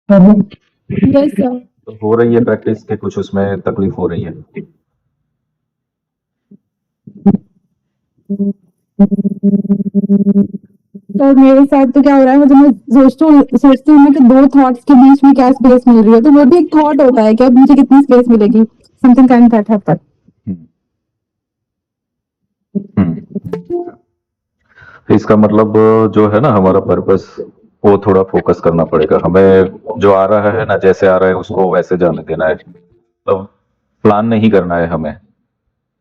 Yes sir. तो हो रही है प्रैक्टिस के कुछ उसमें तकलीफ हो रही है? तो मेरे साथ तो क्या हो रहा है, मतलब मैं सोचती हूँ कि दो थॉट्स के बीच में क्या स्पेस मिल रही है, तो वो भी एक थॉट होता है कि अब मुझे कितनी स्पेस मिलेगी, समथिंग काइंड दैट हैपन। इसका मतलब जो है ना हमारा पर्पस, वो थोड़ा फोकस करना पड़ेगा हमें। जो आ रहा है ना, जैसे आ रहा है उसको वैसे जाने देना है। तो प्लान नहीं करना है हमें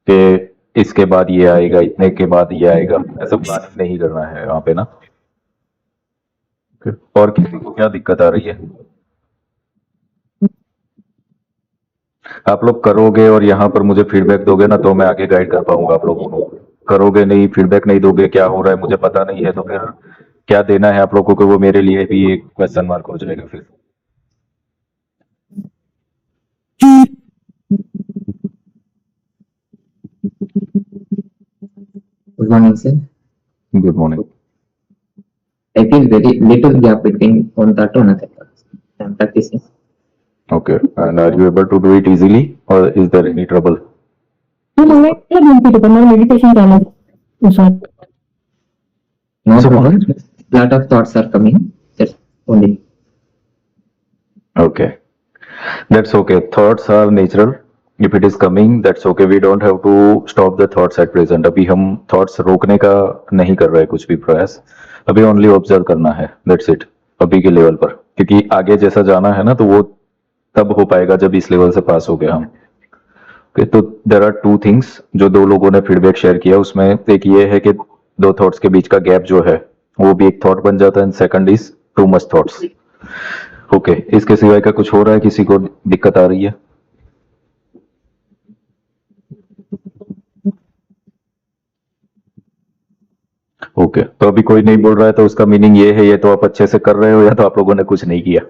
कि इसके बाद ये आएगा, इतने के बाद ये आएगा, ऐसा प्लान नहीं करना है वहां पे ना। और किसी को क्या दिक्कत आ रही है? आप लोग करोगे और यहाँ पर मुझे फीडबैक दोगे ना, तो मैं आगे गाइड कर पाऊंगा आप लोगों को। करोगे नहीं, फीडबैक नहीं दोगे, क्या हो रहा है मुझे पता नहीं है, तो फिर क्या देना है आप लोगों को, वो मेरे लिए भी एक क्वेश्चन मार्क हो जाएगा फिर। Good morning, sir. Good morning. I feel very little gap between one thought to another thought. I'm practicing. Okay, and are you able to do it easily or is there any trouble? Meditation करना sir. No So- problem. Lot of thoughts are coming. Just only. Okay, that's okay. Thoughts are natural. If it is coming, that's okay. We don't have to stop the thoughts at present. अभी हम thoughts रोकने का नहीं कर रहे कुछ भी प्रयास। अभी only observe करना है, that's it, अभी के लेवल पर। क्योंकि आगे जैसा जाना है ना, तो वो तब हो पाएगा जब इस लेवल से पास हो गया हम। Okay, तो देर आर टू थिंग्स जो दो लोगों ने फीडबैक शेयर किया, उसमें एक ये है कि दो थॉट्स के बीच का गैप जो है वो भी एक थॉट बन जाता है, and second is too much thoughts. Okay, इसके सिवाय का कुछ हो रहा है? किसी को दिक्कत आ रही है? ओके, तो अभी कोई नहीं बोल रहा है, तो उसका मीनिंग ये है, ये तो आप अच्छे से कर रहे हो, या तो आप लोगों ने कुछ नहीं किया।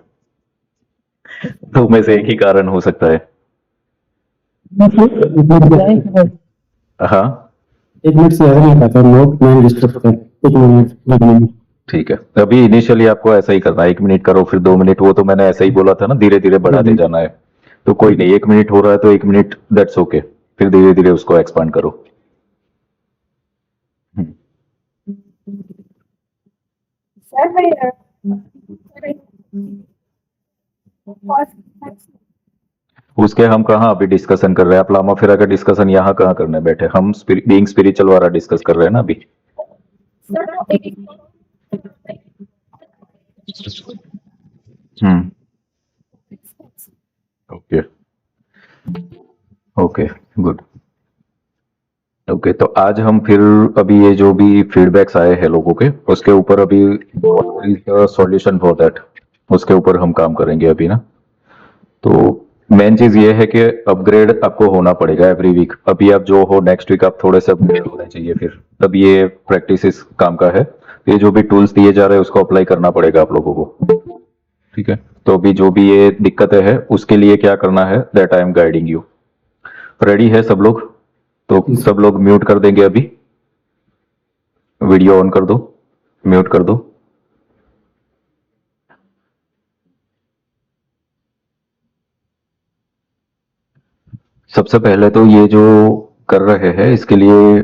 तो में से एक ही कारण हो सकता है। हाँ, एक मिनट से ज्यादा नहीं पाता, लोग मैं डिस्टर्ब करता हूं। एक मिनट। ठीक है। अभी इनिशियली आपको ऐसा ही करना है, 1 मिनट करो फिर 2 मिनट, वो तो मैंने ऐसा ही बोला था ना, धीरे धीरे बढ़ाते जाना है। तो कोई नहीं, 1 मिनट हो रहा है तो 1 मिनट, दैट्स ओके। फिर धीरे धीरे उसको एक्सपांड करो। उसके हम कहाँ अभी डिस्कशन कर रहे हैं? आप लामा फिरा का डिस्कशन यहाँ कहाँ करने बैठे? हम बीइंग स्पिरिचुअल वाला डिस्कस कर रहे हैं ना अभी। Okay okay, good. ओके, तो आज हम फिर अभी ये जो भी फीडबैक्स आए हैं लोगों के, उसके ऊपर अभी सॉल्यूशन फॉर दैट, उसके ऊपर हम काम करेंगे अभी ना। तो मेन चीज ये है कि अपग्रेड आपको होना पड़ेगा एवरी वीक। अभी आप जो हो, नेक्स्ट वीक आप थोड़े से अपग्रेड होने चाहिए फिर, तब ये प्रैक्टिस इस काम का है। ये जो भी टूल्स दिए जा रहे हैं उसको अप्लाई करना पड़ेगा आप लोगों को, ठीक है? तो अभी जो भी ये दिक्कतें है, उसके लिए क्या करना है, that I am guiding you. Ready है सब लोग? तो सब लोग म्यूट कर देंगे अभी, वीडियो ऑन कर दो, म्यूट कर दो। सबसे पहले तो ये जो कर रहे हैं, इसके लिए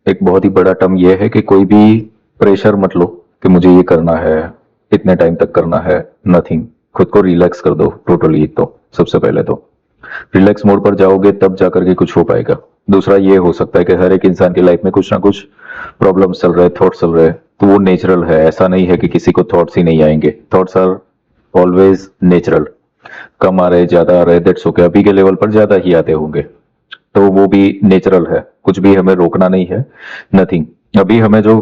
एक बहुत ही बड़ा टर्म ये है कि कोई भी प्रेशर मत लो कि मुझे ये करना है, इतने टाइम तक करना है। नथिंग, खुद को रिलैक्स कर दो टोटली। तो सबसे पहले तो रिलैक्स मोड पर जाओगे तब जाकर के कुछ हो पाएगा। दूसरा ये हो सकता है कि हर एक इंसान की लाइफ में कुछ ना कुछ प्रॉब्लम्स चल रहे हैं, थॉट्स चल रहे हैं, तो वो नेचुरल है। ऐसा नहीं है कि किसी को थॉट्स ही नहीं आएंगे, थॉट्स आर ऑलवेज नेचुरल। कम आ रहे, ज्यादा आ रहे, दैट्स ओके। अभी के लेवल पर ज्यादा ही आते होंगे, तो वो भी नेचुरल है, कुछ भी हमें रोकना नहीं है, नथिंग। अभी हमें जो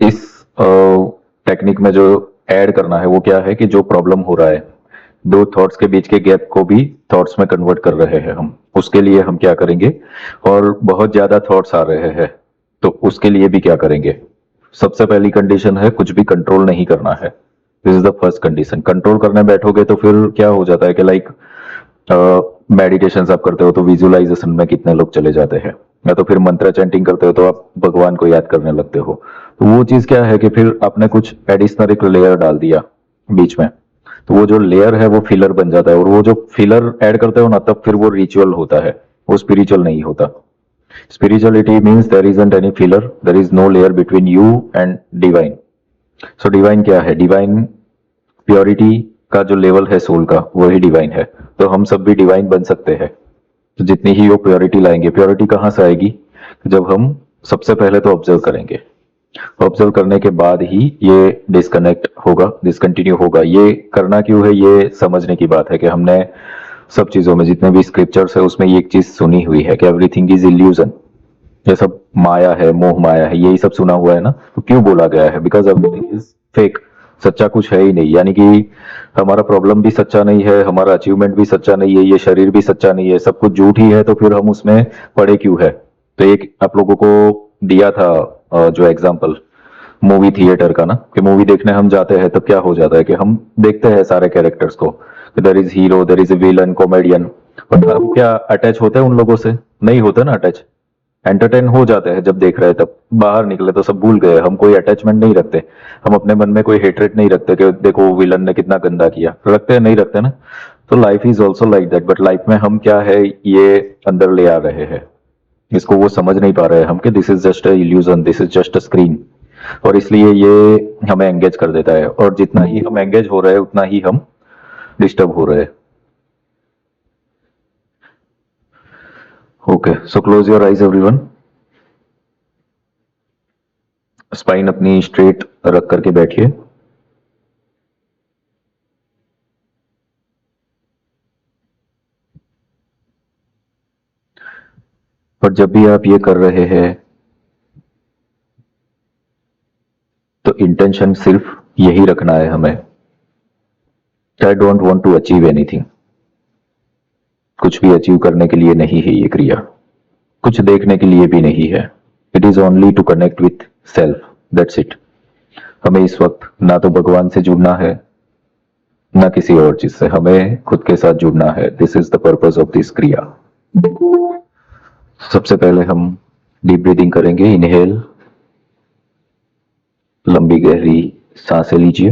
इस टेक्निक में जो ऐड करना है वो क्या है कि जो प्रॉब्लम हो रहा है, दो थॉट्स के बीच के गैप को भी थॉट्स में कन्वर्ट कर रहे हैं हम। उसके लिए हम क्या करेंगे, और बहुत ज्यादा थॉट्स आ रहे हैं तो उसके लिए भी क्या करेंगे? सबसे पहली कंडीशन है, कुछ भी कंट्रोल नहीं करना है। This is the first condition. Control करने बैठोगे तो फिर क्या हो जाता है कि लाइक मेडिटेशन आप करते हो तो विजुअलाइजेशन में कितने लोग चले जाते हैं, या तो फिर मंत्र चैंटिंग करते हो तो आप भगवान को याद करने लगते हो। तो वो चीज क्या है कि फिर आपने कुछ एडिशनल एक लेयर डाल दिया बीच में, तो वो जो लेयर है वो फिलर बन जाता है, और वो जो फिलर ऐड करते हो ना तब फिर वो रिचुअल होता है, वो स्पिरिचुअल नहीं होता। Spirituality means there isn't any filler, there is no layer between you and divine. So divine क्या है? डिवाइन प्योरिटी का जो लेवल है सोल का, वही डिवाइन है। तो हम सब भी डिवाइन बन सकते हैं, तो जितनी ही वो प्योरिटी लाएंगे। प्योरिटी कहाँ से आएगी? जब हम सबसे पहले तो ऑब्जर्व करेंगे, ऑब्जर्व करने के बाद ही ये डिस्कनेक्ट होगा, डिसकंटिन्यू होगा। ये करना क्यों है, ये समझने की बात है कि हमने सब चीजों में जितने भी स्क्रिप्चर्स है उसमें ये एक चीज सुनी हुई है कि एवरीथिंग इज इल्यूजन, ये सब माया है, मोह माया है, यही सब सुना हुआ है ना। तो क्यों बोला गया है? बिकॉज एवरीथिंग इज फेक, सच्चा कुछ है ही नहीं। यानी कि हमारा प्रॉब्लम भी सच्चा नहीं है, हमारा अचीवमेंट भी सच्चा नहीं है, ये शरीर भी सच्चा नहीं है, सब कुछ झूठ ही है। तो फिर हम उसमें पड़े क्यों है? तो एक आप लोगों को दिया था जो एग्जाम्पल मूवी थिएटर का ना, कि मूवी देखने हम जाते हैं तब क्या हो जाता है कि हम देखते हैं सारे कैरेक्टर्स को, there is hero, there is a villain, comedian, but हम क्या अटैच होते हैं उन लोगों से? नहीं होते ना अटैच। एंटरटेन हो जाते हैं जब देख रहे हैं, तब बाहर निकले तो सब भूल गए, हम कोई अटैचमेंट नहीं रखते, हम अपने मन में कोई हेटरेट नहीं रखते कि देखो विलन ने कितना गंदा किया। रखते हैं? नहीं रखते ना। तो life is also like that, but life में हम क्या है ये अंदर ले आ रहे हैं, इसको वो समझ नहीं पा रहे हैं हम कि this is just a illusion, this is just a screen. और इसलिए ये हमें एंगेज कर देता है, और जितना ही हम एंगेज हो रहे हैं उतना ही हम डिस्टर्ब हो रहे हैं। Okay, so close your eyes everyone. Spine अपनी स्ट्रेट रख करके बैठिए। और जब भी आप ये कर रहे हैं तो इंटेंशन सिर्फ यही रखना है हमें, I don't want to achieve anything. कुछ भी अचीव करने के लिए नहीं है ये क्रिया, कुछ देखने के लिए भी नहीं है। It is only to connect with self, that's it. हमें इस वक्त ना तो भगवान से जुड़ना है ना किसी और चीज से, हमें खुद के साथ जुड़ना है। This is the purpose of this क्रिया। सबसे पहले हम डीप ब्रीदिंग करेंगे। इनहेल, लंबी गहरी सांसें लीजिए,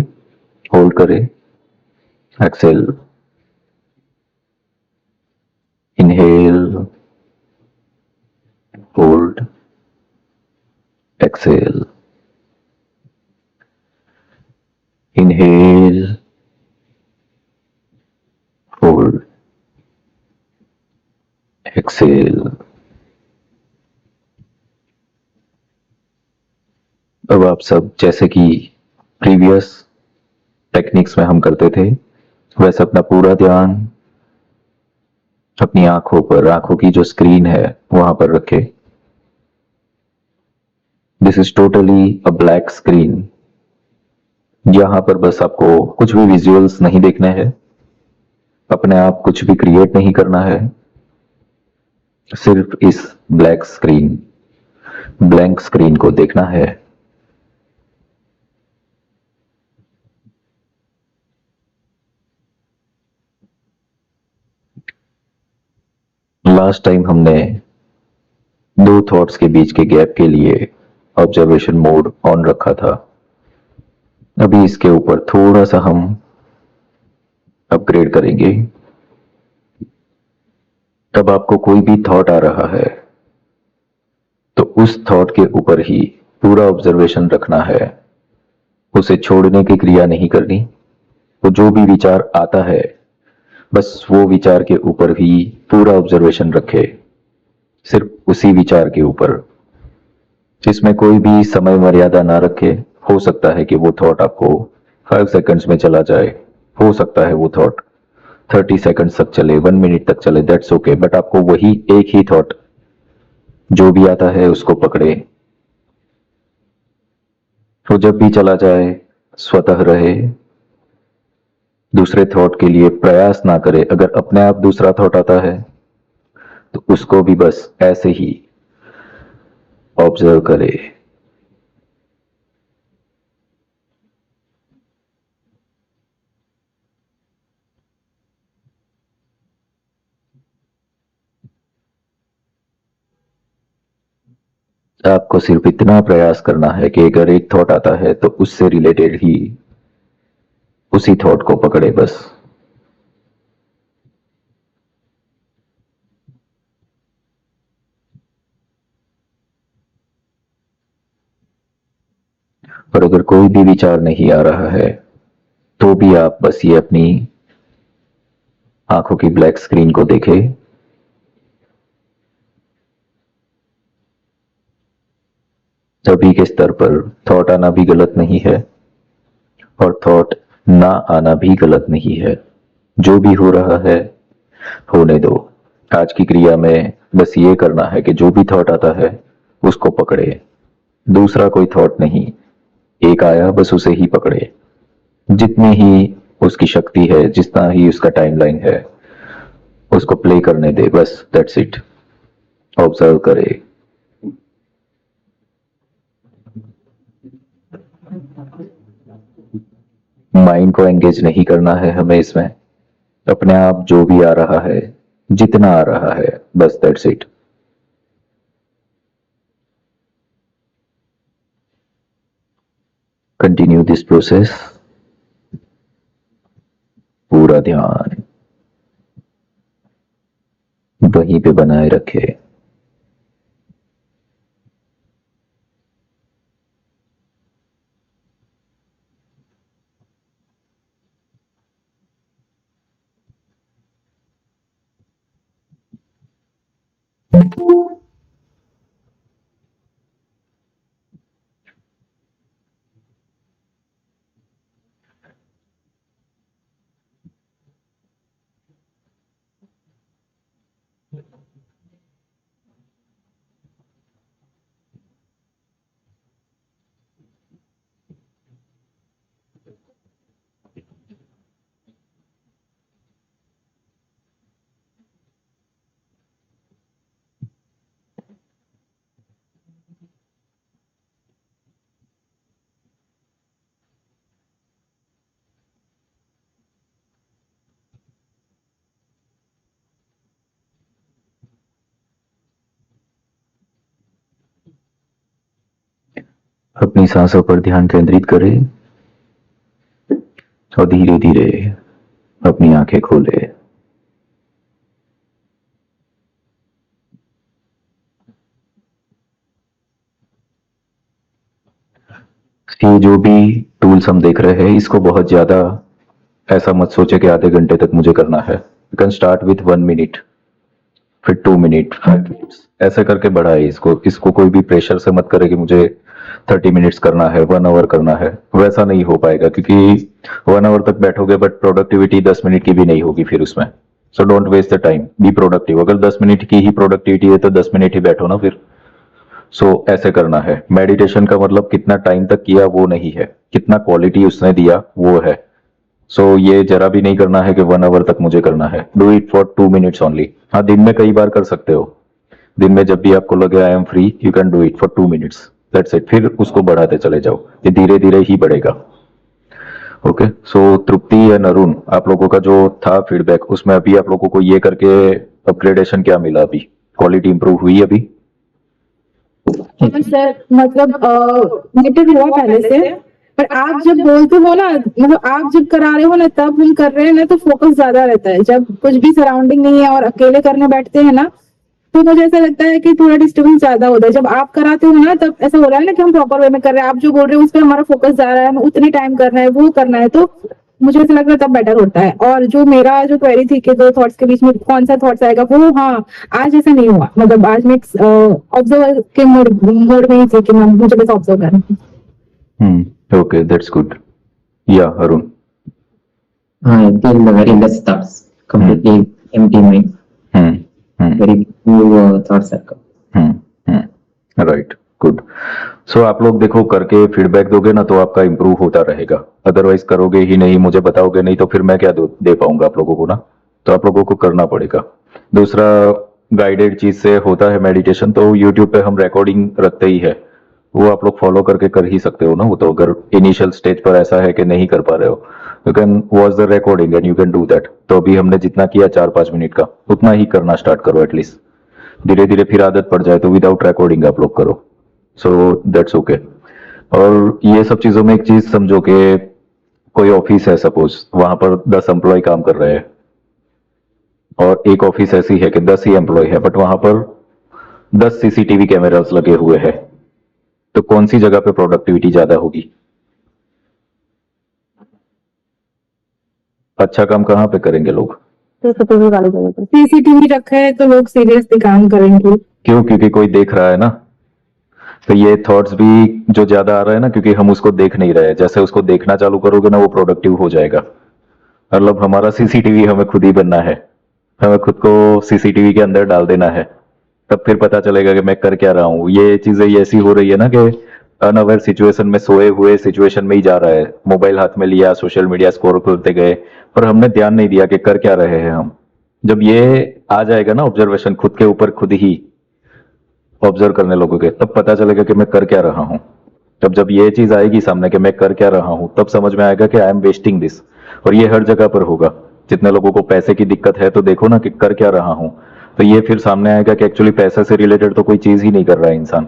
होल्ड करें, exhale, inhale, hold, exhale, inhale, hold, exhale. अब आप सब जैसे कि प्रीवियस टेक्निक्स में हम करते थे वैसे अपना पूरा ध्यान अपनी आंखों पर, आंखों की जो स्क्रीन है वहां पर रखें। This is totally a black screen. यहां पर बस आपको कुछ भी विजुअल्स नहीं देखने हैं, अपने आप कुछ भी क्रिएट नहीं करना है, सिर्फ इस ब्लैक स्क्रीन, ब्लैंक स्क्रीन को देखना है। लास्ट टाइम हमने दो थॉट्स के बीच के गैप के लिए ऑब्जर्वेशन मोड ऑन रखा था। अभी इसके ऊपर थोड़ा सा हम अपग्रेड करेंगे। तब आपको कोई भी थॉट आ रहा है तो उस थॉट के ऊपर ही पूरा ऑब्जर्वेशन रखना है, उसे छोड़ने की क्रिया नहीं करनी। वो जो भी विचार आता है बस वो विचार के ऊपर ही पूरा ऑब्जर्वेशन रखे, सिर्फ उसी विचार के ऊपर, जिसमें कोई भी समय मर्यादा ना रखे। हो सकता है कि वो थॉट आपको 5 सेकंड्स में चला जाए, हो सकता है वो थॉट 30 सेकंड्स तक चले, 1 मिनट तक चले, दैट्स ओके। बट आपको वही एक ही थॉट जो भी आता है उसको पकड़े, तो जब भी चला जाए स्वतः रहे, दूसरे थॉट के लिए प्रयास ना करे। अगर अपने आप दूसरा थॉट आता है तो उसको भी बस ऐसे ही ऑब्जर्व करे। आपको सिर्फ इतना प्रयास करना है कि अगर एक थॉट आता है तो उससे रिलेटेड ही उसी थॉट को पकड़े बस। और अगर कोई भी विचार नहीं आ रहा है तो भी आप बस ये अपनी आंखों की ब्लैक स्क्रीन को देखें। सभी के स्तर पर थॉट आना भी गलत नहीं है और थॉट ना आना भी गलत नहीं है। जो भी हो रहा है होने दो। आज की क्रिया में बस ये करना है कि जो भी थॉट आता है उसको पकड़े, दूसरा कोई थॉट नहीं। एक आया बस उसे ही पकड़े, जितनी ही उसकी शक्ति है, जितना ही उसका टाइमलाइन है, उसको प्ले करने दे बस। That's it. ऑब्जर्व करे। माइंड को एंगेज नहीं करना है हमें इसमें। अपने आप जो भी आ रहा है, जितना आ रहा है, बस that's it. Continue this process. पूरा ध्यान वहीं पे बनाए रखे। अपनी सांसों पर ध्यान केंद्रित करें और धीरे धीरे अपनी आंखें खोले। ये जो भी टूल्स हम देख रहे हैं इसको बहुत ज्यादा ऐसा मत सोचे कि आधे घंटे तक मुझे करना है। You can start with 1 minute, फिर 2 मिनट, 5 मिनट्स, ऐसे करके बढ़ाए इसको। इसको कोई भी प्रेशर से मत करे कि मुझे 30 मिनट्स करना है, 1 आवर करना है। वैसा नहीं हो पाएगा क्योंकि 1 आवर तक बैठोगे बट प्रोडक्टिविटी 10 मिनट की भी नहीं होगी फिर उसमें। So don't waste the time, be productive. अगर 10 मिनट की ही प्रोडक्टिविटी है तो 10 मिनट ही बैठो ना फिर। सो ऐसे करना है। मेडिटेशन का मतलब कितना टाइम तक किया वो नहीं है, कितना क्वालिटी उसने दिया वो है। सो ये जरा भी नहीं करना है कि 1 आवर तक मुझे करना है। Do it for 2 minutes only. हाँ, दिन में कई बार कर सकते हो। दिन में जब भी आपको लगे I am free, you can do it for 2 minutes, that's it. फिर उसको बढ़ाते चले जाओ, ये धीरे धीरे ही बढ़ेगा। Okay. So Tripti and Arun, आप लोगों का जो था फीडबैक उसमें अभी आप लोगों को ये करके अपग्रेडेशन क्या मिला? अभी क्वालिटी इंप्रूव हुई अभी? सर मतलब नेगेटिव हुआ पहले से, पर आप जब बोलते हो ना, मतलब आप जब करा रहे हो ना तब हम कर रहे हैं ना, तो फोकस ज्यादा रहता है। जब कुछ भी सराउंडिंग नहीं है और अकेले करने बैठते हैं ना, तो मुझे ऐसा लगता है कि थोड़ा डिस्टर्बेंस ज्यादा होता है। जब आप कराते हो ना तब ऐसा हो रहा है ना कि हम प्रॉपर वे में कर रहे हैं। आप जो बोल रहे हो उस पर हमारा फोकस जा रहा है, हमें उतनी टाइम करना है, वो करना है, तो मुझे ऐसा लग रहा है तब बेटर होता है। और जो मेरा जो क्वेरी थी कि दो थॉट्स के बीच में कौन सा थॉट्स आएगा, वो हाँ आज ऐसा नहीं हुआ। मतलब आज मैं ऑब्जर्व के मोड में ही थी कि मैं मुझे बस ऑब्जर्व करना। Okay, that's good. या Arun? I feel very less thoughts, completely empty mind, very few thoughts circle. Right, good. So आप लोग देखो, करके फीडबैक दोगे ना तो आपका इंप्रूव होता रहेगा। अदरवाइज करोगे ही नहीं, मुझे बताओगे नहीं, तो फिर मैं क्या दे पाऊंगा आप लोगों को ना। तो आप लोगों को करना पड़ेगा। दूसरा, गाइडेड चीज से होता है मेडिटेशन, तो यूट्यूब पे हम रिकॉर्डिंग रखते ही है, वो आप लोग फॉलो करके कर ही सकते हो ना। वो तो अगर इनिशियल स्टेज पर ऐसा है कि नहीं कर पा रहे हो, you can watch the recording and you can do that. तो अभी हमने जितना किया 4-5 मिनट का, उतना ही करना स्टार्ट करो एटलीस्ट। धीरे धीरे फिर आदत पड़ जाए तो विदाउट रिकॉर्डिंग आप लोग करो। So that's okay. और ये सब चीजों में एक चीज समझो कि कोई ऑफिस है सपोज, वहां पर 10 एम्प्लॉय काम कर रहे हैं और एक ऑफिस ऐसी है कि 10 ही एम्प्लॉय है, बट वहां पर 10 सीसीटीवी कैमरास लगे हुए हैं, तो कौन सी जगह पे प्रोडक्टिविटी ज्यादा होगी? अच्छा काम कहाँ पे करेंगे लोग? सीसीटीवी वाली जगह पे। सीसीटीवी रखा है तो लोग सीरियसली काम करेंगे। क्यों? क्योंकि कोई देख रहा है ना। तो ये थॉट्स भी जो ज्यादा आ रहा है ना, क्योंकि हम उसको देख नहीं रहे। जैसे उसको देखना चालू करोगे ना, वो प्रोडक्टिव हो जाएगा। मतलब हमारा सीसीटीवी हमें खुद ही बनना है, हमें खुद को सीसीटीवी के अंदर डाल देना है, तब फिर पता चलेगा कि मैं कर क्या रहा हूँ। ये चीजें ऐसी हो रही है ना कि अनअवेयर सिचुएशन में, सोए हुए सिचुएशन में ही जा रहा है, मोबाइल हाथ में लिया, सोशल मीडिया स्क्रॉल करते गए, पर हमने ध्यान नहीं दिया कि कर क्या रहे हैं हम। जब ये आ जाएगा ना ऑब्जर्वेशन, खुद के ऊपर खुद ही ऑब्जर्व करने लोगोगे, तब पता चलेगा कि मैं कर क्या रहा हूँ। तब जब ये चीज आएगी सामने कि मैं कर क्या रहा हूँ, तब समझ में आएगा कि आई एम वेस्टिंग दिस। और ये हर जगह पर होगा। जितने लोगों को पैसे की दिक्कत है तो देखो ना कि कर क्या रहा हूँ, तो ये फिर सामने आएगा कि एक्चुअली पैसे से रिलेटेड तो कोई चीज ही नहीं कर रहा है इंसान,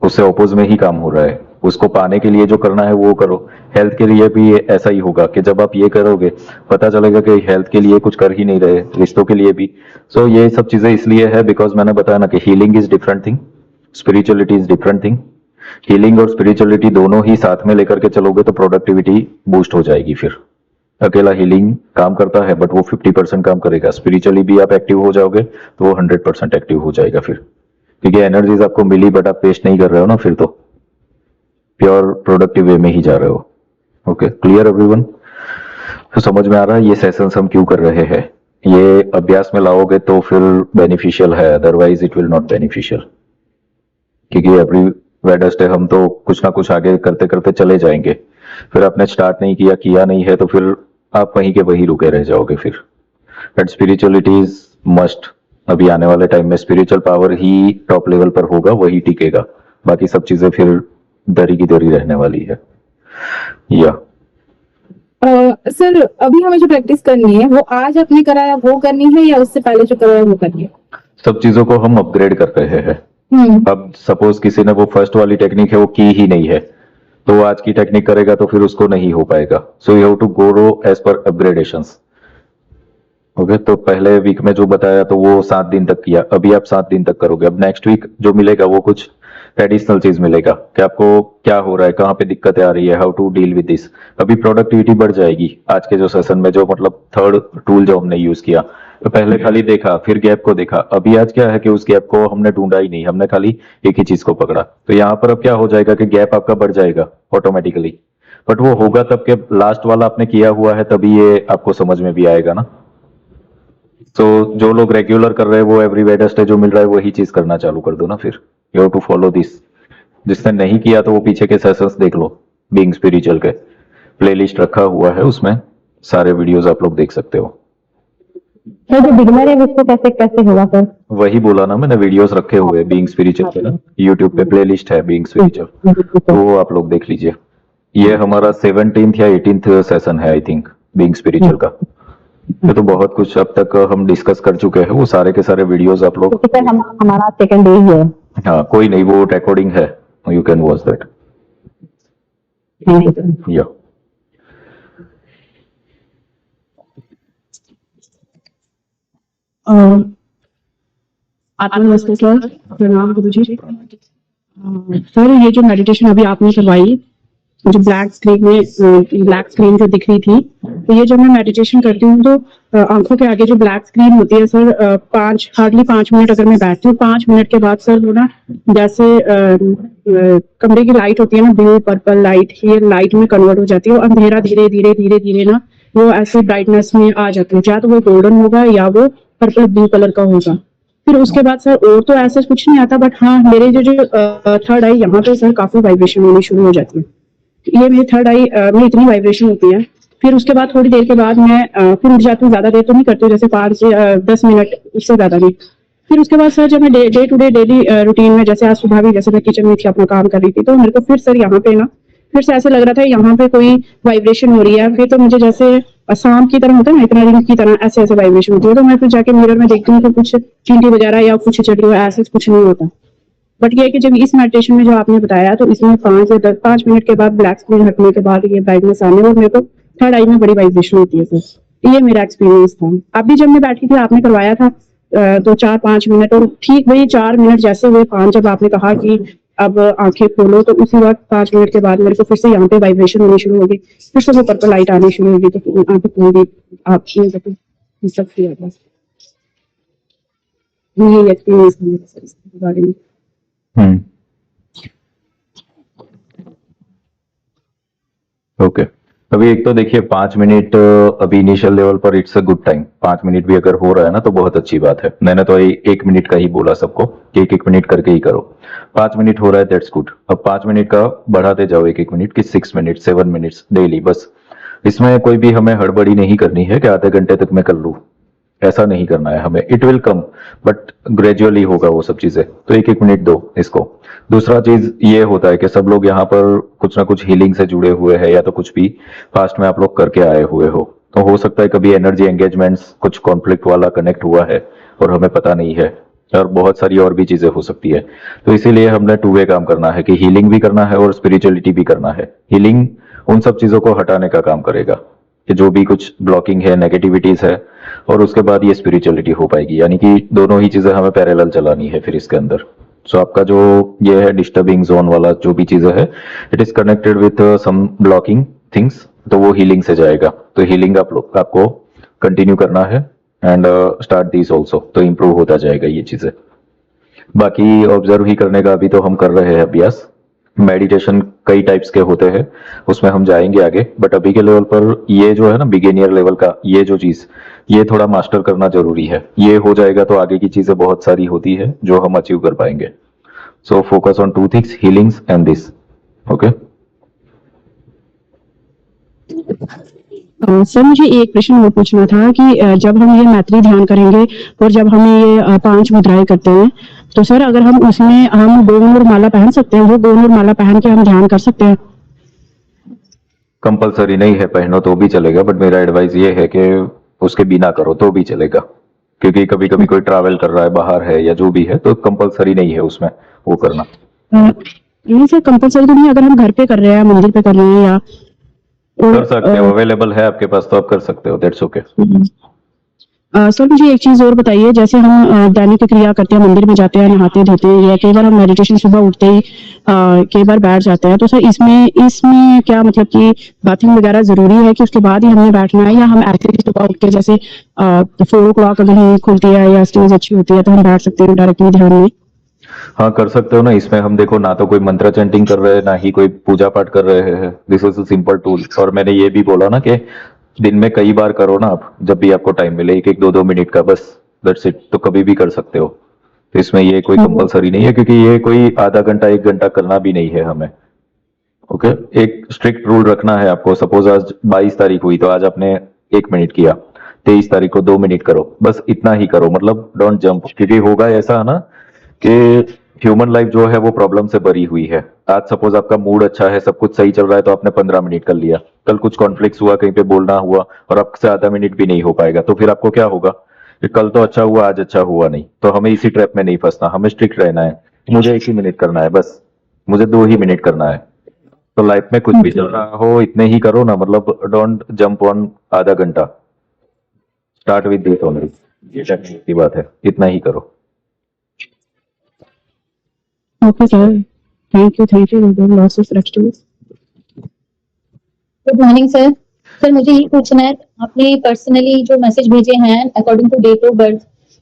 उससे ओपोज में ही काम हो रहा है। उसको पाने के लिए जो करना है वो करो। हेल्थ के लिए भी ऐसा ही होगा कि जब आप ये करोगे, पता चलेगा कि हेल्थ के लिए कुछ कर ही नहीं रहे, रिश्तों के लिए भी। सो ये सब चीजें इसलिए है बिकॉज मैंने बताया ना कि healing is different thing, spirituality is different thing. Healing और स्पिरिचुअलिटी दोनों ही साथ में लेकर के चलोगे तो प्रोडक्टिविटी बूस्ट हो जाएगी। फिर अकेला हीलिंग काम करता है बट वो 50% काम करेगा, स्पिरिचुअली भी आप एक्टिव हो जाओगे तो वो 100% एक्टिव हो जाएगा फिर, क्योंकि एनर्जीज आपको मिली बट आप वेस्ट नहीं कर रहे हो ना, फिर तो प्योर प्रोडक्टिव वे में ही जा रहे हो। Okay, clear everyone? तो समझ में आ रहा है ये सेशंस हम क्यों कर रहे हैं। ये अभ्यास में लाओगे तो फिर बेनिफिशियल है, otherwise it will not beneficial. क्योंकि एवरी वेडनेसडे हम तो कुछ ना कुछ आगे करते करते चले जाएंगे, फिर आपने स्टार्ट नहीं किया नहीं है तो फिर आप वहीं के वहीं रुके रह जाओगे फिर। But spirituality is must. अभी आने वाले टाइम में स्पिरिचुअल पावर ही टॉप लेवल पर होगा, वही टिकेगा, बाकी सब चीजें फिर दरी की दरी रहने वाली है। या सर अभी हमें जो प्रैक्टिस करनी है वो आज आपने कराया वो करनी है या उससे पहले जो कराया वो करनी है? सब चीजों को हम अपग्रेड कर रहे हैं। अब सपोज किसी ने वो फर्स्ट वाली टेक्निक है वो की ही नहीं है, तो वो आज की टेक्निक करेगा तो फिर उसको नहीं हो पाएगा। So you have to go as per upgradations. Okay, तो पहले वीक में जो बताया तो वो 7 दिन तक किया, अभी आप 7 दिन तक करोगे। अब नेक्स्ट वीक जो मिलेगा वो कुछ एडिशनल चीज मिलेगा कि आपको क्या हो रहा है, कहाँ पे दिक्कतें आ रही है, how to deal with this. अभी प्रोडक्टिविटी बढ़ जाएगी आज के जो सेशन में, जो मतलब थर्ड टूल जो हमने यूज किया। तो पहले खाली देखा, फिर गैप को देखा, अभी आज क्या है कि उस गैप को हमने ढूंढा ही नहीं, हमने खाली एक ही चीज को पकड़ा। तो यहाँ पर अब क्या हो जाएगा कि गैप आपका बढ़ जाएगा ऑटोमेटिकली, बट वो होगा तब के लास्ट वाला आपने किया हुआ है, तभी ये आपको समझ में भी आएगा ना। तो जो लोग रेगुलर कर रहे हैं वो एवरी वेडनेसडे जो मिल रहा है वही चीज करना चालू कर दो ना फिर। You have to follow this. जिसने नहीं किया तो वो पीछे के सेशंस देख लो, बीइंग स्पिरिचुअल के प्लेलिस्ट रखा हुआ है, उसमें सारे वीडियोस आप लोग देख सकते हो। सर जो बिगनर है उसको कैसे कैसे होगा सर? वही बोला ना मैंने, वीडियोस रखे हुए हैं बीइंग स्पिरिचुअल के ना, यूट्यूब पे प्लेलिस्ट है बीइंग स्पिरिचुअल, तो वो आप लोग देख लीजिए। ये हमारा 17th या 18th सेशन है आई थिंक बीइंग स्पिरिचुअल का। ये तो बहुत कुछ अब तक हम डिस्कस कर चुके हैं, वो सारे के सारे वीडियोस आप लोग। क्योंकि सर हमारा सेकंड डे ही है। हाँ कोई नहीं, वो रिकॉर्डिंग है, यू कैन वॉच दैट। या नमस्ते सर, प्रणाम गुरुजी। सर ये जो मेडिटेशन अभी आपने करवाई, जो ब्लैक स्क्रीन जो दिख रही थी, तो ये जब मैं मेडिटेशन करती हूँ तो आंखों के आगे जो ब्लैक स्क्रीन होती है सर, हार्डली 5 मिनट अगर मैं बैठती हूँ, 5 मिनट के बाद सर वो ना जैसे कमरे की लाइट होती है ना, ब्लू पर्पल लाइट, ये लाइट में कन्वर्ट हो जाती है और अंधेरा धीरे धीरे धीरे धीरे ना वो ऐसे ब्राइटनेस में आ जाती है, या तो वो गोल्डन होगा या वो पर्पल ब्लू कलर का होगा। फिर उसके बाद सर और तो ऐसा कुछ नहीं आता, बट हाँ मेरे जो थर्ड आई यहाँ पे सर काफी वाइब्रेशन होनी शुरू हो जाती है। ये मेरी थर्ड आई में इतनी वाइब्रेशन होती है। फिर उसके बाद थोड़ी देर के बाद मैं फिर उठ जाती हूँ, ज्यादा देर तो नहीं करती हूँ, जैसे 5 से 10 मिनट, उससे ज्यादा नहीं। फिर उसके बाद सर जब मैं day to day daily routine में, जैसे आज सुबह भी जैसे मैं किचन में थी अपना काम कर रही थी, तो मेरे को फिर सर यहाँ पे ना फिर से ऐसे लग रहा था यहाँ पे कोई वाइब्रेशन हो रही है। फिर तो मुझे जैसे सांप की तरह होता है ना, इतना रिंग की तरह ऐसे ऐसे वाइब्रेशन होती है। तो मैं फिर जाके मिरर में देखती हूँ तो कुछ चींटी वगैरह या कुछ चढ़ी हुआ, ऐसे कुछ नहीं होता। बट ये है कि जब इस मेडिटेशन में जो आपने बताया तो इसमें 5 मिनट के बाद ब्लैक स्क्रीन हटने के बाद ये ब्राइटनेस आने और मेरे को थर्ड आई में बड़ी वाइब्रेशन होती है सर। ये मेरा एक्सपीरियंस था। अभी जब मैं बैठी थी आपने करवाया था तो 4-5 मिनट और ठीक वही 4 मिनट जैसे हुए 5 जब आपने कहा कि अब आंखें खोलो तो उसी वक्त 5 मिनट के बाद मेरे को फिर से यहाँ पे वाइब्रेशन होनी शुरू होगी, फिर से वो पर्पल लाइट आनी शुरू होगी, तो आंखें खोल दी आपने सब किया था। ये एक्सपीरियंस है मेरा सर इसके बारे में। ओके अभी एक तो देखिए 5 मिनट अभी इनिशियल लेवल पर it's a good time. 5 minute भी अगर हो रहा है ना तो बहुत अच्छी बात है। मैंने तो 1 मिनट का ही बोला सबको कि 1 मिनट करके ही करो। 5 मिनट हो रहा है दैट्स गुड। अब 5 मिनट का बढ़ाते जाओ 1 मिनट की 6 मिनट 7 मिनट्स डेली। बस इसमें कोई भी हमें हड़बड़ी नहीं करनी है कि आधे घंटे तक मैं कर लूँ, ऐसा नहीं करना है हमें। It will come but gradually होगा वो सब चीजें। तो 1 मिनट दो इसको। दूसरा चीज ये होता है कि सब लोग यहाँ पर कुछ ना कुछ हीलिंग से जुड़े हुए हैं या तो कुछ भी पास्ट में आप लोग करके आए हुए हो, तो हो सकता है कभी एनर्जी एंगेजमेंट्स कुछ कॉन्फ्लिक्ट वाला कनेक्ट हुआ है और हमें पता नहीं है, और बहुत सारी और भी चीजें हो सकती है। तो इसीलिए हमने 2 वे काम करना है कि हीलिंग भी करना है और स्पिरिचुअलिटी भी करना है। हीलिंग उन सब चीजों को हटाने का काम करेगा कि जो भी कुछ ब्लॉकिंग है, नेगेटिविटीज है, और उसके बाद ये स्पिरिचुअलिटी हो पाएगी। यानी कि दोनों ही चीजें हमें पैरेलल चलानी है फिर इसके अंदर। सो आपका जो ये है डिस्टर्बिंग जोन वाला जो भी चीजें है, it is connected with some blocking things, तो वो हीलिंग से जाएगा। तो हीलिंग आप लोग आपको कंटिन्यू करना है एंड स्टार्ट दिस ऑल्सो, तो इम्प्रूव होता जाएगा ये चीजें। बाकी ऑब्जर्व ही करने का अभी तो हम कर रहे हैं अभ्यास। मेडिटेशन कई टाइप्स के होते हैं, उसमें हम जाएंगे आगे, बट अभी के लेवल पर ये जो है ना बिगिनियर लेवल का ये जो चीज, ये थोड़ा मास्टर करना जरूरी है। ये हो जाएगा तो आगे की चीजें बहुत सारी होती है जो हम अचीव कर पाएंगे। So focus on 2 things, healings and this. Okay sir मुझे एक प्रश्न और पूछना था कि जब हम ये मैत्री ध्यान करेंगे और जब हम ये 5 मुद्राएं करते हैं तो सर अगर हम उसमें हम गोंद और माला पहन सकते हैं, वो गोंद और माला पहन के हम ध्यान कर सकते हैं? कंपलसरी नहीं है, पहनो तो भी चलेगा, बट मेरा एडवाइस ये है कि उसके बिना करो तो भी चलेगा, क्योंकि कभी कभी कोई ट्रैवल कर रहा है, बाहर है या जो भी है, तो कंपलसरी नहीं है उसमें वो करना। नहीं सर कंपलसरी तो नहीं, अगर हम घर पे कर रहे हैं, मंदिर पे कर रहे हैं या कर सकते हो, अवेलेबल है आपके पास तो आप कर सकते हो, दैट्स ओके। सर मुझे एक चीज और बताइए, जैसे हम दैनिक क्रिया करते हैं, मंदिर में जाते हैं, नहाते धोते हैं, या कई बार हम मेडिटेशन सुबह उठते ही कई बार बैठ जाते हैं, तो सर इसमें क्या मतलब कि बाथिंग वगैरह जरूरी है कि उसके बाद ही हमें बैठना है, या हम ऐसे ही सुबह उठ के जैसे 4 o'clock अगर नींद खुलती है या स्टेज अच्छी होती है तो हम बैठ सकते हैं डायरेक्टली ध्यान में? हाँ कर सकते हो ना। इसमें हम देखो ना तो कोई मंत्र चैंटिंग कर रहे हैं, ना ही कोई पूजा पाठ कर रहे हैं। This is a simple tool. और मैंने ये भी बोला ना कि दिन में कई बार करो ना आप, जब भी आपको टाइम मिले, 1-1, 2-2 मिनट का, बस दैट्स इट। तो कभी भी कर सकते हो, तो इसमें ये कोई कंपलसरी नहीं है, क्योंकि ये कोई आधा घंटा 1 घंटा करना भी नहीं है हमें। ओके एक स्ट्रिक्ट रूल रखना है आपको। सपोज आज 22 तारीख हुई तो आज आपने 1 मिनट किया, 23 तारीख को 2 मिनट करो, बस इतना ही करो। मतलब डोंट जंप, क्योंकि होगा ऐसा है ना कि ह्यूमन लाइफ जो है वो प्रॉब्लम से भरी हुई है। आज सपोज आपका मूड अच्छा है, सब कुछ सही चल रहा है, तो आपने 15 मिनट कर लिया। कल कुछ कॉन्फ्लिक्ट हुआ, कहीं पे बोलना हुआ और आपसे आधा मिनट भी नहीं हो पाएगा, तो फिर आपको क्या होगा कि कल तो अच्छा हुआ, आज अच्छा हुआ नहीं। तो हमें इसी ट्रैप में नहीं फंसना, हमें स्ट्रिक्ट रहना है। मुझे 1 ही मिनट करना है, बस मुझे 2 ही मिनट करना है। तो लाइफ में कुछ भी चल रहा हो इतने ही करो ना, मतलब डोंट जंप ऑन आधा घंटा। स्टार्ट विद दिस ओनली, ये की बात है, इतना ही करो। Okay sir, thank you lots of gratitude. Good morning sir. Sir मुझे ये पूछना है, आपने पर्सनली जो मैसेज भेजे हैं according to date of birth,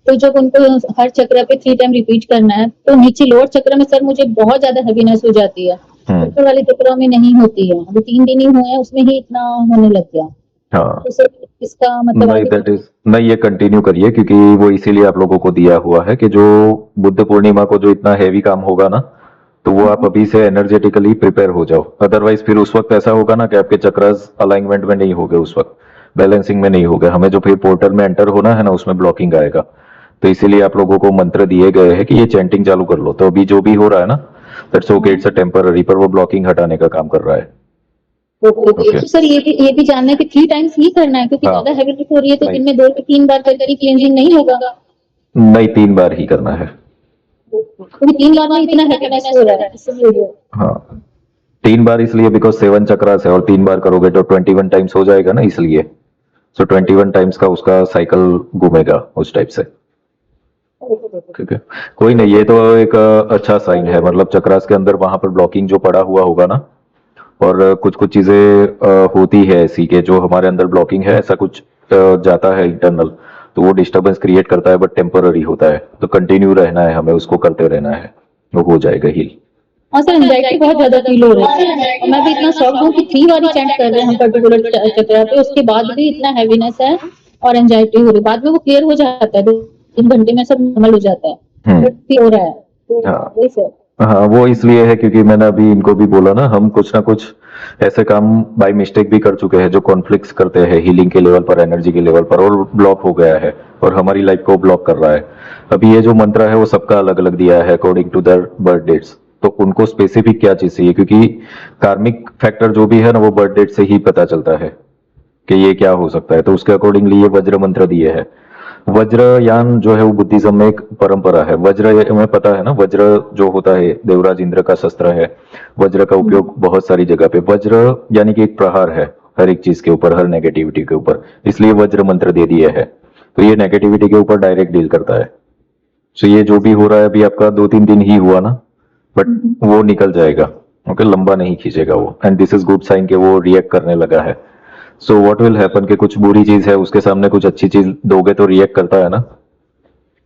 तो जब उनको हर चक्र पे 3 टाइम रिपीट करना है, तो नीचे लोअर चक्र में सर मुझे बहुत ज्यादा हैवीनेस हो जाती है, ऊपर वाले चक्रों में नहीं होती है। अभी 3 दिन ही हुए हैं, उसमें ही इतना होने लग गया। हाँ तो सर इसका मतलब नहीं, दैट इज नहीं, ये कंटिन्यू करिए, क्योंकि वो इसीलिए आप लोगों को दिया हुआ है कि जो बुद्ध पूर्णिमा को जो इतना हैवी काम होगा ना, तो वो आप अभी से एनर्जेटिकली प्रिपेयर हो जाओ। अदरवाइज फिर उस वक्त ऐसा होगा ना कि आपके चक्रास अलाइनमेंट में नहीं होंगे, उस वक्त बैलेंसिंग में नहीं होगा। हमें जो फिर पोर्टल में एंटर होना है ना, उसमें ब्लॉकिंग आएगा। तो इसीलिए आप लोगों को मंत्र दिए गए हैं कि ये चैंटिंग चालू कर लो। तो अभी जो भी हो रहा है ना, that's okay, it's a temporary, पर वो ब्लॉकिंग हटाने का काम कर रहा है। ओके। तो सर ये भी जानना है कि 3 टाइम्स ही करना है, क्योंकि ज्यादा हैवीनेस हो रही है, तो दिन में 2 से 3 बार कर ही क्लींजिंग नहीं होगा? नहीं, 3 बार ही करना है। क्योंकि 3 बार में इतना हैप्पीनेस हो रहा है इसलिए। हाँ 3 बार इसलिए बिकॉज 7 चक्रास है और 3 बार करोगे तो 21 टाइम्स हो जाएगा ना, इसलिए सो 21 टाइम्स का उसका साइकिल घूमेगा उस टाइप से। ठीक है, कोई नहीं, ये तो एक अच्छा साइन है, मतलब चक्रास के अंदर वहां पर ब्लॉकिंग जो पड़ा हुआ होगा ना, और कुछ कुछ चीजें होती है ऐसी के जो हमारे अंदर ब्लॉकिंग है, ऐसा कुछ जाता है इंटरनल, तो वो डिस्टरबेंस क्रिएट करता है, बट टेम्पररी होता है, तो कंटिन्यू रहना है, हमें उसको करते रहना है, वो हो जाएगा हील। हाँ सर, एंजाइटी बहुत ज्यादा फील हो रही है और मैं भी इतना शॉक हूँ कि 3 बार ही चैंट कर रहे हैं हम पर्टिकुलर चक्रा पे, उसके बाद भी इतना हैवीनेस है और एंजाइटी हो रही है। बाद में वो क्लियर हो जाता है, 2-3 घंटे में सब नॉर्मल हो जाता है, बट फील हो रहा है। तो हाँ। वही सर। हाँ वो इसलिए है क्योंकि मैंने अभी इनको भी बोला ना, हम कुछ ना कुछ ऐसे काम बाय मिस्टेक भी कर चुके हैं जो कॉन्फ्लिक्ट्स करते हैं हीलिंग के लेवल पर, एनर्जी के लेवल पर, और ब्लॉक हो गया है और हमारी लाइफ को ब्लॉक कर रहा है। अभी ये जो मंत्र है वो सबका अलग अलग दिया है according to their birth dates, तो उनको स्पेसिफिक क्या चीज चाहिए, क्योंकि कार्मिक फैक्टर जो भी है ना वो बर्थ डेट से ही पता चलता है कि ये क्या हो सकता है, तो उसके अकॉर्डिंगली ये वज्र मंत्र दिए है। वज्रयान जो है वो बुद्धिज्म में एक परंपरा है। वज्र हमें पता है ना, वज्र जो होता है देवराज इंद्र का शस्त्र है, वज्र का उपयोग बहुत सारी जगह पे, वज्र यानी कि एक प्रहार है हर एक चीज के ऊपर, हर नेगेटिविटी के ऊपर, इसलिए वज्र मंत्र दे दिए है, तो ये नेगेटिविटी के ऊपर डायरेक्ट डील करता है। तो ये जो भी हो रहा है अभी आपका 2-3 दिन ही हुआ ना, बट वो निकल जाएगा, ओके, लंबा नहीं खींचेगा वो, and this is good sign कि वो रिएक्ट करने लगा है। सो व्हाट विल हैपन कि कुछ बुरी चीज है उसके सामने कुछ अच्छी चीज दोगे तो रिएक्ट करता है ना,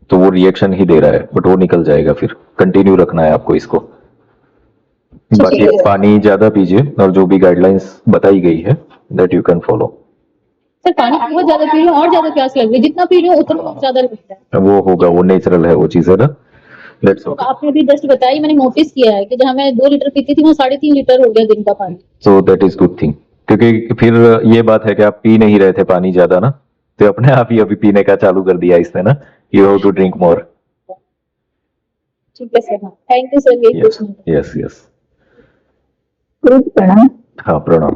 तो वो रिएक्शन ही दे रहा है, बट वो निकल जाएगा, फिर कंटिन्यू रखना है आपको इसको। बाकी पानी ज्यादा पीजिए और जो भी गाइडलाइंस बताई गई है that you can follow. Sir पानी बहुत ज्यादा पी रही हूँ और ज्यादा प्यास लग रही है, जितना पी रही हूँ उतना ज्यादा लगता है। वो होगा, वो नेचुरल है वो चीज है ना, लेट्स तो आपने भी जस्ट बताई, मैंने नोटिस किया है कि जहाँ मैं 2 लीटर पीती थी वो 3.5 लीटर हो गया दिन का पानी। So that is good thing, क्योंकि फिर ये बात है कि आप पी नहीं रहे थे पानी ज्यादा ना, तो अपने आप ही अभी पीने का चालू कर दिया इसने ना, you have to drink more. ठीक है सर, थैंक यू सर, यही यस क्वेश्चन। Yes yes. प्रणाम। हाँ प्रणाम।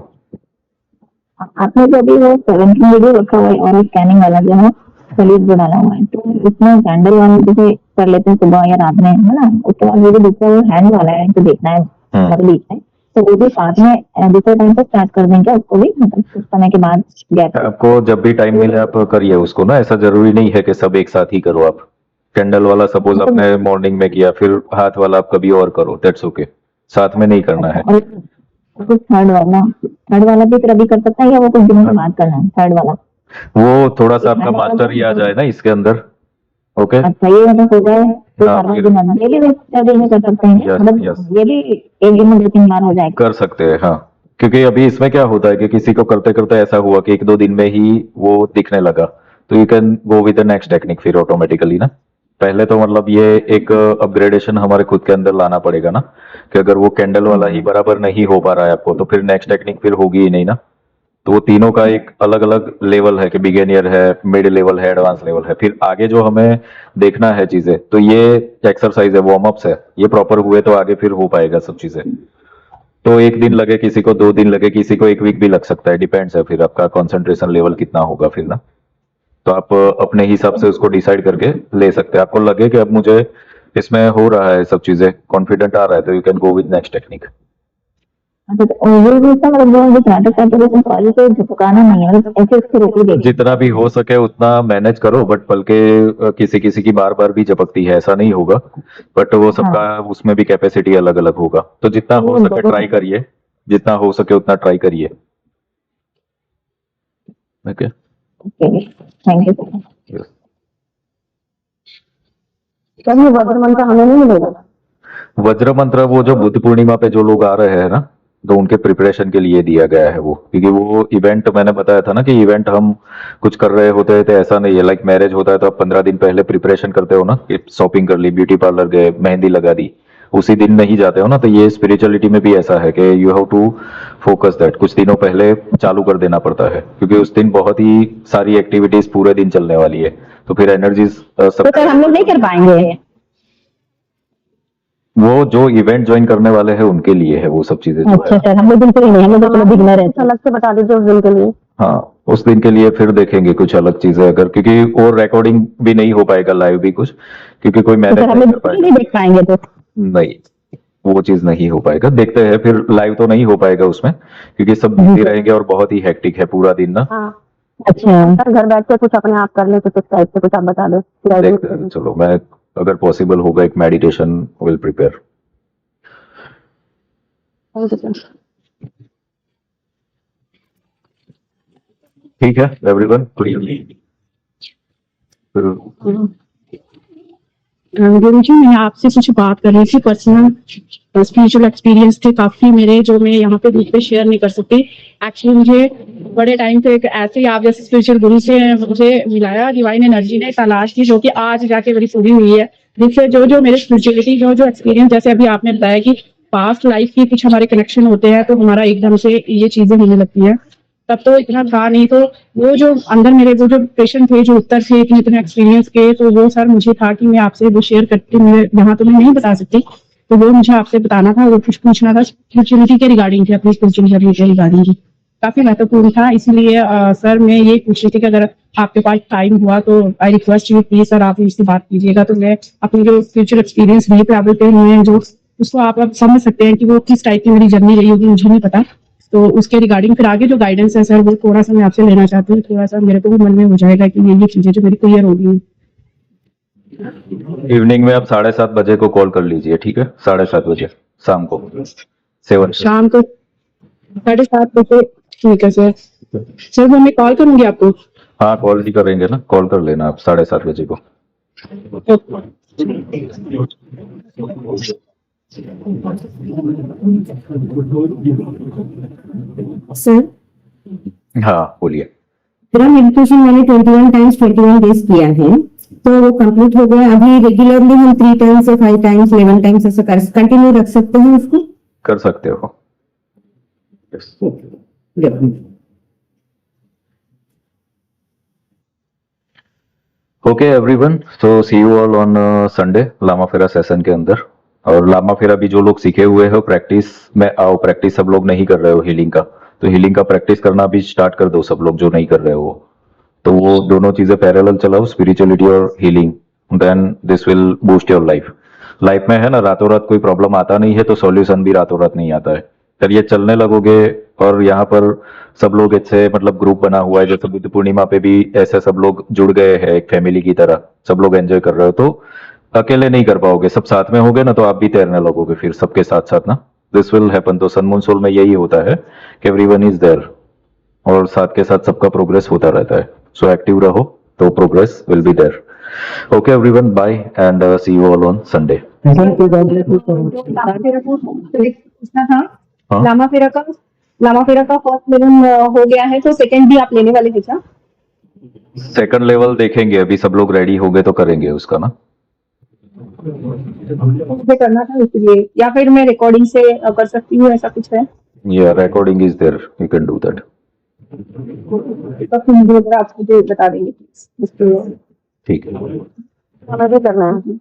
आपने जो अभी वो 17 वीडियो रखा हुआ है और स्कैनिंग वाला जो है सलीब जो डाला हुआ है, तो उसमें कैंडल वाला जैसे कर लेते हैं सुबह या रात में, है ना, उसके बाद वो जो दूसरा वो हैंड वाला है जो देखना है मतलब बीच में, तो वो भी साथ में दूसरे टाइम पे स्टार्ट कर देंगे उसको भी, मतलब कुछ समय के बाद गैप। आपको जब भी टाइम मिले आप करिए उसको ना, ऐसा जरूरी नहीं है कि सब एक साथ ही करो आप। कैंडल वाला सपोज आपने मॉर्निंग में किया, फिर हाथ वाला आप कभी और करो, दैट्स ओके, साथ में नहीं करना है। और थर्ड वाला भी फिर अभी कर सकते हैं या वो कुछ दिनों के बाद करना है थर्ड वाला? वो थोड़ा सा आपका मास्टर ही आ जाए ना इसके अंदर, ओके। अच्छा, ये मतलब हो जाए तो हाँ, सारा फिर- दिन डेली दिन में कर सकते हैं, Yes, मतलब yes. ये भी एक दिन में 2-3 बार हो जाएगा। कर सकते हैं हाँ, क्योंकि अभी इसमें क्या होता है कि किसी को करते करते ऐसा हुआ कि 1-2 दिन में ही वो दिखने लगा, तो you can go with the next technique फिर ऑटोमेटिकली ना। पहले तो मतलब ये एक अपग्रेडेशन हमारे खुद के अंदर लाना पड़ेगा ना, कि अगर वो कैंडल वाला ही बराबर नहीं हो पा रहा है आपको, तो फिर नेक्स्ट टेक्निक फिर होगी ही नहीं ना। तो वो तीनों का एक अलग अलग लेवल है कि बिगिनियर है, मिड लेवल है, एडवांस लेवल है, फिर आगे जो हमें देखना है चीजें, तो ये एक्सरसाइज है, वार्म अप्स है, ये प्रॉपर हुए तो आगे फिर हो पाएगा सब चीजें। तो 1 दिन लगे किसी को, 2 दिन लगे किसी को, 1 वीक भी लग सकता है, डिपेंड्स है फिर आपका कंसंट्रेशन लेवल कितना होगा फिर ना। तो आप अपने हिसाब से उसको डिसाइड करके ले सकते हैं। आपको लगे कि अब मुझे इसमें हो रहा है सब चीजें, कॉन्फिडेंट आ रहा है, तो you can go with next technique. अच्छा, तो ये भी इसका मतलब जो नाटक करते हैं कॉलेज से झुकाना नहीं है, मतलब ऐसे उसको रोक ही देगी। जितना भी हो सके उतना मैनेज करो, बट बल्कि किसी किसी की बार बार भी झपकती है, ऐसा नहीं होगा, बट वो सबका उसमें भी कैपेसिटी अलग अलग होगा, तो जितना हो सके ट्राई करिए, जितना हो सके उतना ट्राई करिए, ओके। Thank you sir. ये वज्र मंत्र हमें नहीं मिलेगा? वज्र मंत्र वो जो बुद्ध पूर्णिमा पे जो लोग आ रहे हैं ना, तो उनके प्रिपरेशन के लिए दिया गया है वो, क्योंकि वो इवेंट मैंने बताया था ना कि इवेंट हम कुछ कर रहे होते हैं तो ऐसा नहीं है, लाइक मैरिज होता है तो आप 15 दिन पहले प्रिपरेशन करते हो ना, कि शॉपिंग कर ली, ब्यूटी पार्लर गए, मेहंदी लगा दी, उसी दिन नहीं जाते हो ना। तो ये स्पिरिचुअलिटी में भी ऐसा है कि you have to focus that, कुछ दिनों पहले चालू कर देना पड़ता है, क्योंकि उस दिन बहुत ही सारी एक्टिविटीज पूरे दिन चलने वाली है, तो फिर एनर्जीज सब। तो सर हम लोग नहीं कर पाएंगे? वो जो इवेंट ज्वाइन करने वाले हैं उनके लिए है वो सब चीजें जो अच्छा है। सर, हम लोग बिल्कुल नहीं, हम लोग तो बिगिनर है, अलग से बता दीजिए उस दिन के लिए। हाँ उस दिन के लिए फिर देखेंगे कुछ अलग चीजें अगर, क्योंकि और रिकॉर्डिंग भी नहीं हो पाएगा लाइव भी कुछ, क्योंकि कोई तो मैनेज सर हम नहीं लोग कर नहीं पाएगा। देख पाएंगे तो? नहीं, वो चीज नहीं हो पाएगा, देखते हैं फिर। लाइव तो नहीं हो पाएगा उसमें, क्योंकि सब बिजी रहेंगे और बहुत ही हेक्टिक है पूरा दिन ना। अच्छा सर, घर बैठ के कुछ अपने आप कर ले कुछ इस टाइप से, कुछ आप बता दो। देखते हैं, चलो मैं अगर पॉसिबल होगा एक मेडिटेशन विल प्रिपेयर। ठीक है एवरीवन, गुरु जी, मैं आपसे कुछ बात कर रही थी, पर्सनल स्पिरिचुअल एक्सपीरियंस थे काफी मेरे, जो मैं यहाँ पे ग्रुप पे शेयर नहीं कर सकती। एक्चुअली मुझे बड़े टाइम से एक ऐसे ही आप जैसे स्पिरिचुअल गुरु से मुझे मिलाया, डिवाइन एनर्जी ने तलाश की, जो कि आज जाके मेरी पूरी हुई है, जिससे जो जो मेरे स्पिरिचुअलिटी जो एक्सपीरियंस, जैसे अभी आपने बताया कि पास्ट लाइफ की कुछ हमारे कनेक्शन होते हैं, तो हमारा एकदम से ये चीजें होने लगती है। तब तो इतना था नहीं, तो वो जो अंदर मेरे वो जो क्वेश्चन थे, जो उत्तर थे इतने एक्सपीरियंस के, तो वो सर मुझे था कि मैं आपसे वो शेयर करती, मैं यहाँ तो मैं नहीं बता सकती, तो वो मुझे आपसे बताना था, वो कुछ पूछना था स्पिरिचुअलिटी के रिगार्डिंग थे, अपनी स्पिरिचुअलिटी के रिगार्डिंग की, काफी महत्वपूर्ण था। इसलिए सर मैं ये पूछ रही थी कि अगर आपके पास टाइम हुआ तो I request you please sir, आप मुझसे बात कीजिएगा, तो मैं अपनी जो स्पिरिचुअल एक्सपीरियंस नहीं ट्रैवल पे हुए हैं, जो उसको आप समझ सकते हैं कि वो किस टाइप की मेरी जर्नी रही होगी, मुझे नहीं पता, तो उसके रिगार्डिंग फिर आगे जो गाइडेंस है सर, वो थोड़ा सा मैं आपसे लेना चाहती हूँ, थोड़ा सा मेरे को भी मन में हो जाएगा कि ये चीजें जो मेरी क्लियर होगी। इवनिंग में आप 7:30 बजे को कॉल कर लीजिए, ठीक है? 7:30 बजे शाम को 7। शाम को 7:30 बजे, ठीक है सर। सर मैं कॉल करूंगी आपको। हाँ कॉल ही करेंगे ना, कॉल कर लेना आप 7:30 बजे को। सर हाँ बोलिए। मेरा मेडिटेशन मैंने 21 टाइम्स 21 डेज किया है, तो वो कंप्लीट हो गया। अभी रेगुलरली हम 3 टाइम्स या 5 टाइम्स 11 टाइम्स ऐसा कंटिन्यू रख सकते हैं उसको? कर सकते हो। Okay everyone, so see you all on Sunday Lama Fera session के अंदर। और लामा फेरा भी जो लोग सीखे हुए हो प्रैक्टिस में आओ, प्रैक्टिस सब लोग नहीं कर रहे हो हीलिंग का, तो हीलिंग का प्रैक्टिस करना भी स्टार्ट कर दो सब लोग जो नहीं कर रहे हो, तो वो दोनों चीजें पैरेलल चलाओ, स्पिरिचुअलिटी और healing, then this will boost your life. Life में है ना, रातों रात कोई प्रॉब्लम आता नहीं है, तो सॉल्यूशन भी रातों रात नहीं आता है। फिर ये चलने लगोगे, और यहाँ पर सब लोग ऐसे मतलब ग्रुप बना हुआ है, जैसे बुद्ध पूर्णिमा पे भी ऐसे सब लोग जुड़ गए हैं एक फैमिली की तरह, सब लोग एंजॉय कर रहे हो, तो अकेले नहीं कर पाओगे, सब साथ में होगे ना, तो आप भी तैरने लगोगे फिर सबके साथ साथ ना, दिस विल हैपन। तो सन मून सोल में यही होता है कि एवरीवन इज देयर, और साथ के साथ सबका प्रोग्रेस होता रहता है। सो एक्टिव रहो तो progress will be there. Okay everyone, bye and see you all on Sunday. पूछना था, हाँ? लामा फेरा का फर्स्ट लेवल हो गया है, तो सेकंड भी आप लेने वाले हैं क्या? सेकंड लेवल देखेंगे, अभी सब लोग रेडी हो गए तो करेंगे उसका ना। मुझे करना था इसलिए, या फिर मैं रिकॉर्डिंग से कर सकती हूँ, ऐसा कुछ है? या recording is there, you can do that. तो फिर मुझे अगर आप मुझे बता देंगे प्लीज उसके। ठीक है, मुझे करना है।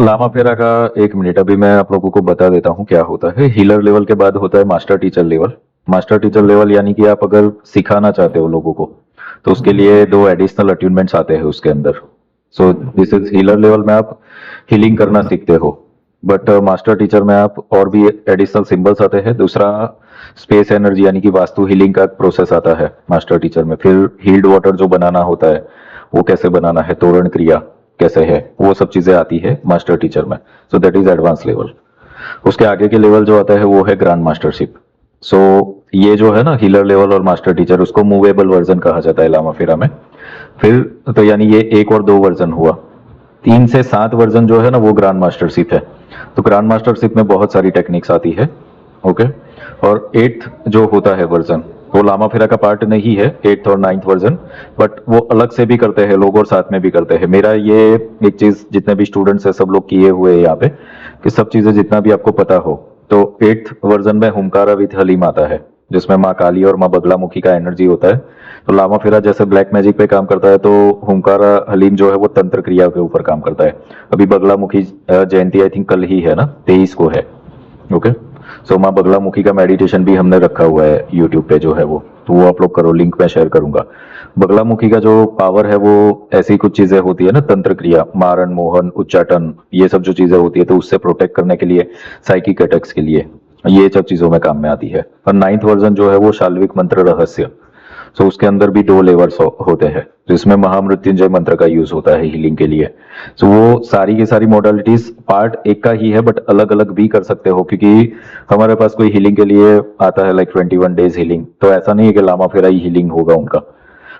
लामा फेरा का 1 मिनट अभी मैं आप लोगों को बता देता हूँ क्या होता है। हीलर लेवल के बाद होता है master teacher level. Master teacher level यानी कि आप अगर सिखाना चाहते हो लोगों को, तो उसके लिए 2 एडिशनल अट्यूनमेंट्स आते हैं उसके अंदर। So this is healer level में आप हीलिंग करना सीखते हो, बट मास्टर टीचर में आप और भी एडिशनल सिंबल्स आते हैं। दूसरा स्पेस एनर्जी यानी कि वास्तु हीलिंग का प्रोसेस आता है मास्टर टीचर में। फिर हील्ड वाटर जो बनाना होता है वो कैसे बनाना है, तोरण क्रिया कैसे है, वो सब चीजें आती है मास्टर टीचर में। So that is advance level. उसके आगे के लेवल जो आता है वो है ग्रैंड मास्टरशिप। सो ये जो है ना हीलर लेवल और मास्टर टीचर, उसको मूवेबल वर्जन कहा जाता है लामा फेरा में। फिर तो यानी ये 1 और 2 वर्जन हुआ, 3 से 7 वर्जन जो है ना वो ग्रैंड मास्टरशिप है। तो ग्रैंड मास्टरशिप में बहुत सारी टेक्निक्स आती है। ओके, और 8th जो होता है वर्जन वो लामा फेरा का पार्ट नहीं है, 8th और 9th वर्जन, बट वो अलग से भी करते हैं लोग और साथ में भी करते हैं। मेरा ये एक चीज जितने भी स्टूडेंट्स है सब लोग किए हुए हैं यहाँ पे, कि सब चीजें जितना भी आपको पता हो। तो 8th वर्जन में हुमकारा विथ हलीम आता है, जिसमें माँ काली और माँ बगलामुखी का एनर्जी होता है। तो लामा फेरा जैसे ब्लैक मैजिक पे काम करता है, तो हुमकारा हलीम जो है वो तंत्र क्रिया के ऊपर काम करता है। अभी बगलामुखी जयंती आई थिंक कल ही है ना, 23 को है। ओके, सो माँ बगलामुखी का मेडिटेशन भी हमने रखा हुआ है यूट्यूब पे जो है वो, तो वो आप लोग करो, लिंक मैं शेयर करूंगा। बगलामुखी का जो पावर है वो ऐसी कुछ चीजें होती है ना, तंत्र क्रिया, मारन, मोहन, उच्चाटन, ये सब जो चीजें होती है, तो उससे प्रोटेक्ट करने के लिए, साइकिक अटैक्स के लिए, ये सब चीजों में काम में आती है। और 9th वर्जन जो है वो शाल्विक मंत्र रहस्य, सो उसके अंदर भी 2 लेवल्स होते हैं, जिसमें महामृत्युंजय मंत्र का यूज होता है हीलिंग के लिए। सो वो सारी की सारी मॉडलिटीज पार्ट एक का ही है, बट अलग अलग भी कर सकते हो, क्योंकि हमारे पास कोई हीलिंग के लिए आता है लाइक 21 डेज हीलिंग, तो ऐसा नहीं है कि लामा फेरा ही हीलिंग होगा उनका।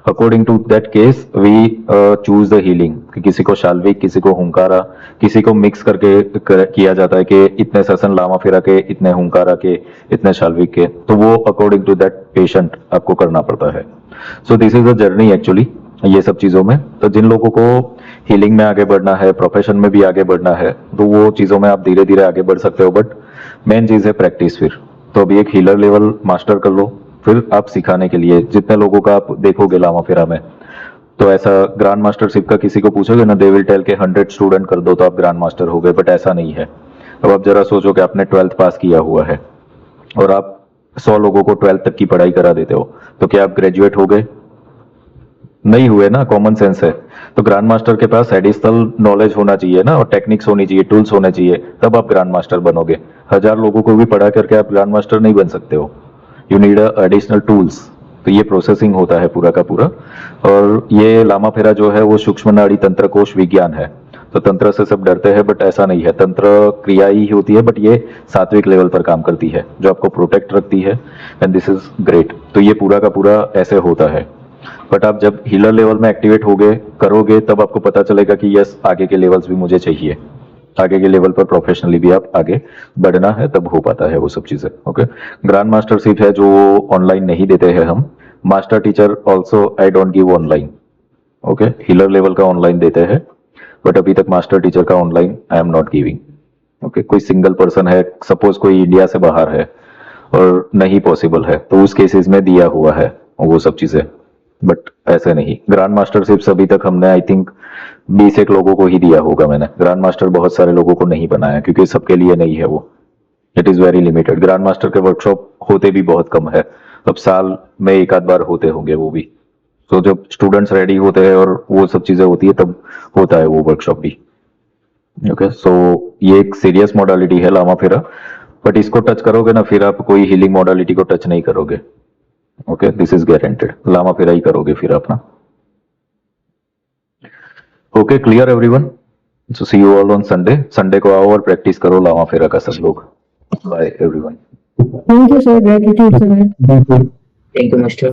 According to that case we choose the healing, कि किसी को शाल्विक, किसी को हुंकारा, किसी को मिक्स करके किया जाता है कि इतने सेशन लामा फेरा के, इतने हुंकारा के, इतने शाल्विक के, तो वो अकॉर्डिंग टू दैट पेशेंट आपको करना पड़ता है। So this is a journey actually ये सब चीजों में। तो जिन लोगों को हीलिंग में आगे बढ़ना है, प्रोफेशन में भी आगे बढ़ना है, तो वो चीजों में आप धीरे धीरे आगे बढ़ सकते हो, बट मेन चीज है प्रैक्टिस। फिर तो अभी एक हीलर लेवल मास्टर कर लो, फिर आप सिखाने के लिए जितने लोगों का आप देखोगे लामा फेरा में, तो ऐसा ग्रैंड मास्टरशिप का किसी को पूछोगे ना, दे विल टेल के 100 स्टूडेंट कर दो तो आप ग्रैंड मास्टर हो गए, बट ऐसा नहीं है। अब आप जरा सोचो कि आपने 12th पास किया हुआ है और आप 100 लोगों को 12th तक की पढ़ाई करा देते हो, तो क्या आप ग्रेजुएट हो गए? नहीं हुए ना, कॉमन सेंस है। तो ग्रैंड मास्टर के पास एडिशनल नॉलेज होना चाहिए ना, और टेक्निक्स होनी चाहिए, टूल्स होने चाहिए, तब आप ग्रैंड मास्टर बनोगे। 1000 लोगों को भी पढ़ा करके आप ग्रैंड मास्टर नहीं बन सकते हो, यू नीड एडिशनल टूल्स। तो ये प्रोसेसिंग होता है पूरा का पूरा। और ये लामा फेरा जो है वो सूक्ष्म नाड़ी तंत्र कोश विज्ञान है। तो तंत्र से सब डरते हैं, बट ऐसा नहीं है, तंत्र क्रिया ही होती है, बट ये सात्विक लेवल पर काम करती है, जो आपको प्रोटेक्ट रखती है, एंड दिस इज ग्रेट। तो ये पूरा का पूरा ऐसे होता है। बट आप जब हीलर लेवल में एक्टिवेट होगे, करोगे, तब आपको पता चलेगा कि यस, आगे के लेवल्स भी मुझे चाहिए, आगे के लेवल पर प्रोफेशनली भी आप आगे बढ़ना है, तब हो पाता है वो सब चीजें। ओके, ग्रैंड मास्टरशिप है जो ऑनलाइन नहीं देते हैं हम। Master teacher also I don't give online. Okay, healer level का ऑनलाइन देते हैं, बट अभी तक मास्टर टीचर का online I am not giving. Okay, कोई सिंगल पर्सन है, सपोज कोई इंडिया से बाहर है और नहीं पॉसिबल है, तो उस केसेस में दिया हुआ है वो सब चीजें, बट ऐसे नहीं। ग्रैंड मास्टरशिप्स अभी तक हमने आई थिंक 20 लोगों को ही दिया होगा मैंने। ग्रैंड मास्टर बहुत सारे लोगों को नहीं बनाया, क्योंकि सबके लिए नहीं है वो, it is very limited. Grand master के वर्कशॉप होते भी बहुत कम है, अब साल में एक आध बार होते होंगे वो भी। तो जब स्टूडेंट्स रेडी होते हैं और वो सब चीजें होती है, तब होता है वो वर्कशॉप भी। ओके, सो ये एक सीरियस मॉडलिटी है लामा फेरा, बट इसको टच करोगे ना, फिर आप कोई हीलिंग मॉडलिटी को टच नहीं करोगे। Okay, this is guaranteed, Lama Fera ही करोगे फिर अपना। Okay, clear everyone? So see you all on Sunday. Sunday को आओ और प्रैक्टिस करो लामा फेरा का सब लोग। Bye everyone. Thank you, sir. Gratitude, sir. Thank you, Master.